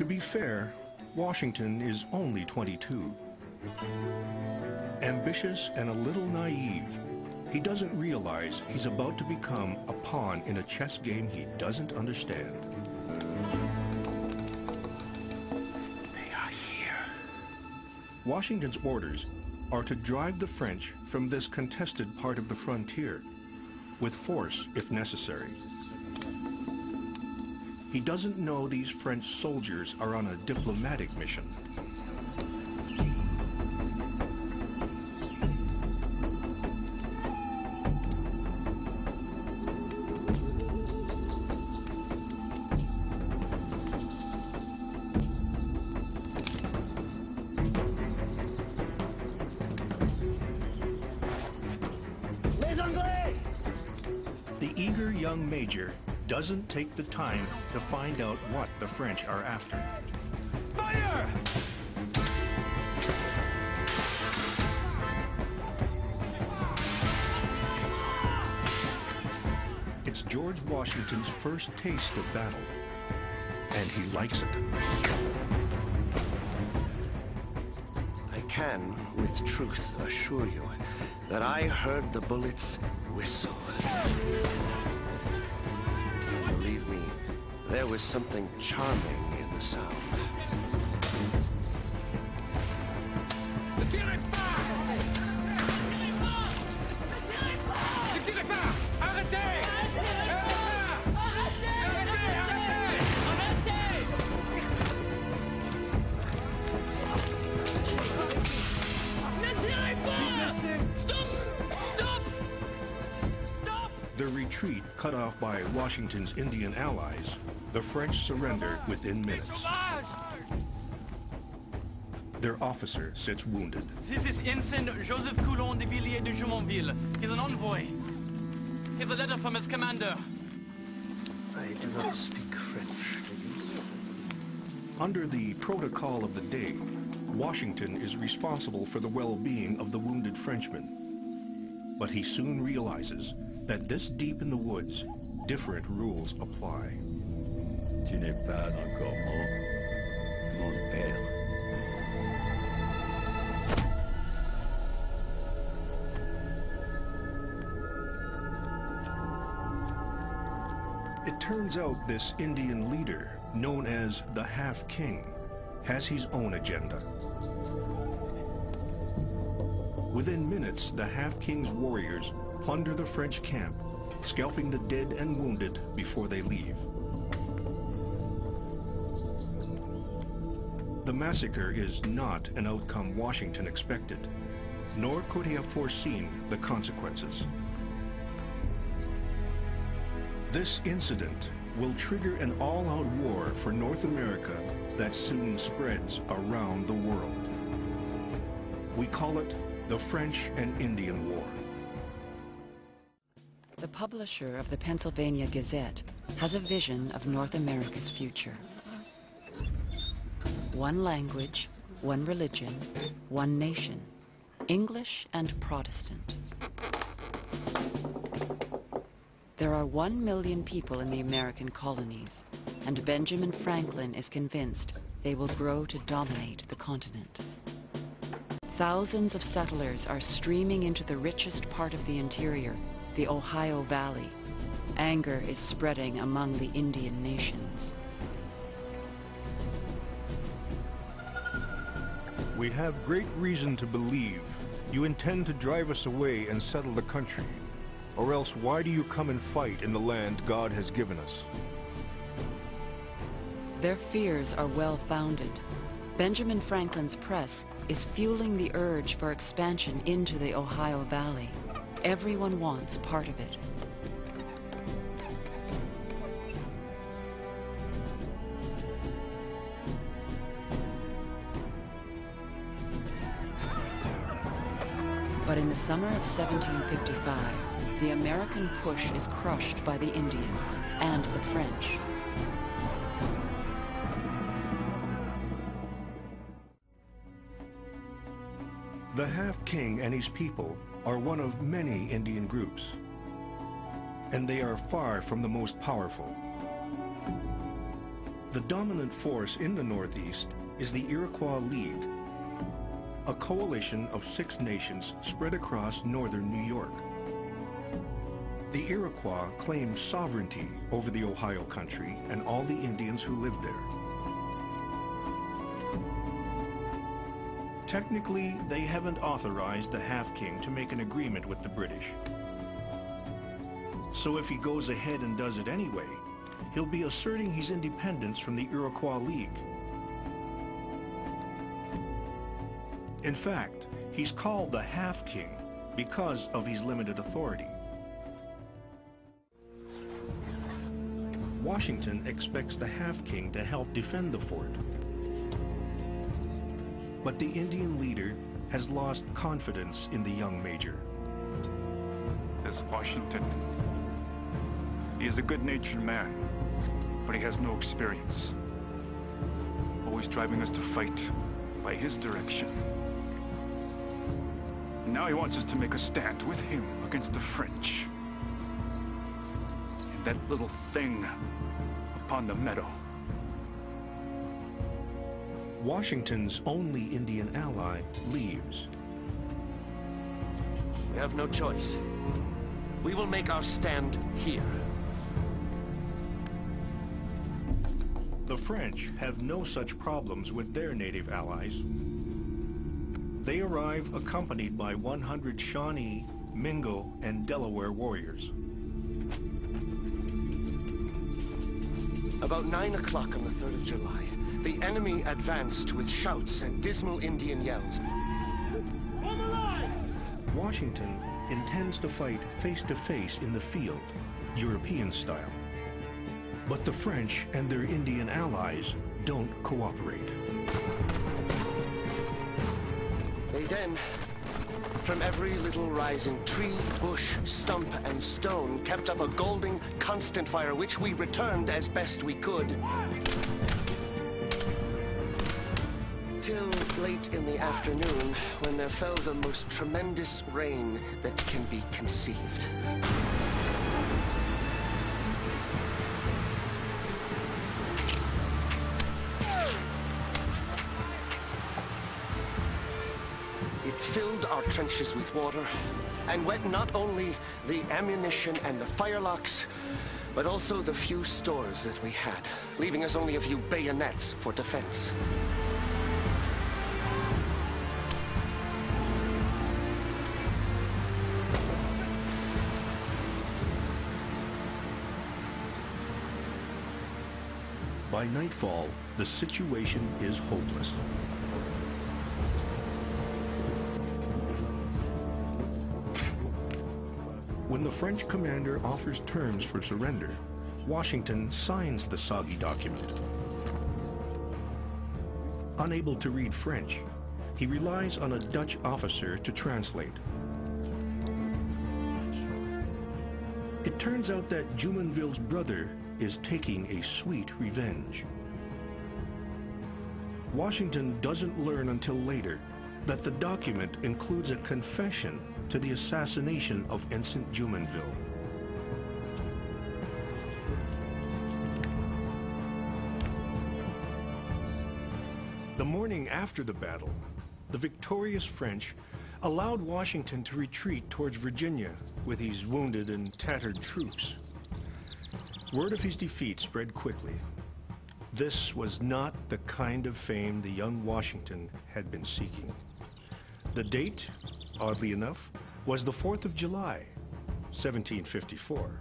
To be fair, Washington is only 22. Ambitious and a little naive, he doesn't realize he's about to become a pawn in a chess game he doesn't understand. They are here. Washington's orders are to drive the French from this contested part of the frontier, with force if necessary. He doesn't know these French soldiers are on a diplomatic mission. The eager young major doesn't take the time to find out what the French are after. Fire! It's George Washington's first taste of battle, and he likes it. I can, with truth, assure you that I heard the bullets whistle. Believe me, there was something charming in the sound. Ne tirez pas! Ne tirez pas! Arrêtez! Their retreat cut off by Washington's Indian allies, the French surrender within minutes. Their officer sits wounded. This is Ensign Joseph Coulon de Villiers de Jumonville. He's an envoy. Here's a letter from his commander. I do not speak French, do you? Under the protocol of the day, Washington is responsible for the well-being of the wounded Frenchmen. But he soon realizes that this deep in the woods, different rules apply. Tu n'es pas encore mort, mon père. It turns out this Indian leader, known as the Half-King, has his own agenda. Within minutes, the Half-King's warriors plunder the French camp, scalping the dead and wounded before they leave. The massacre is not an outcome Washington expected, nor could he have foreseen the consequences. This incident will trigger an all-out war for North America that soon spreads around the world. We call it the French and Indian War. The publisher of the Pennsylvania Gazette has a vision of North America's future. One language, one religion, one nation, English and Protestant. There are 1 million people in the American colonies, and Benjamin Franklin is convinced they will grow to dominate the continent. Thousands of settlers are streaming into the richest part of the interior, the Ohio Valley. Anger is spreading among the Indian nations. We have great reason to believe you intend to drive us away and settle the country. Or else why do you come and fight in the land God has given us? Their fears are well-founded. Benjamin Franklin's press is fueling the urge for expansion into the Ohio Valley. Everyone wants part of it. But in the summer of 1755, the American push is crushed by the Indians and the French. The Half-King and his people are one of many Indian groups, and they are far from the most powerful. The dominant force in the Northeast is the Iroquois League, a coalition of 6 nations spread across northern New York. The Iroquois claim sovereignty over the Ohio country and all the Indians who lived there. Technically, they haven't authorized the Half-King to make an agreement with the British. So if he goes ahead and does it anyway, he'll be asserting his independence from the Iroquois League. In fact, he's called the Half-King because of his limited authority. Washington expects the Half-King to help defend the fort. But the Indian leader has lost confidence in the young major. This Washington, he is a good-natured man, but he has no experience. Always driving us to fight by his direction. And now he wants us to make a stand with him against the French. And that little thing upon the meadow. Washington's only Indian ally leaves. We have no choice. We will make our stand here. The French have no such problems with their native allies. They arrive accompanied by 100 Shawnee, Mingo, and Delaware warriors. About 9 o'clock on the 3rd of July, the enemy advanced with shouts and dismal Indian yells. Washington intends to fight face-to-face in the field, European style. But the French and their Indian allies don't cooperate. They then, from every little rising tree, bush, stump, and stone, kept up a golden, constant fire, which we returned as best we could. Till late in the afternoon, when there fell the most tremendous rain that can be conceived. It filled our trenches with water and wet not only the ammunition and the firelocks, but also the few stores that we had, leaving us only a few bayonets for defense. By nightfall, the situation is hopeless. When the French commander offers terms for surrender, Washington signs the soggy document. Unable to read French, he relies on a Dutch officer to translate. It turns out that Jumonville's brother is taking a sweet revenge. Washington doesn't learn until later that the document includes a confession to the assassination of Ensign Jumonville. The morning after the battle, the victorious French allowed Washington to retreat towards Virginia with his wounded and tattered troops. Word of his defeat spread quickly. This was not the kind of fame the young Washington had been seeking. The date, oddly enough, was the 4th of July, 1754.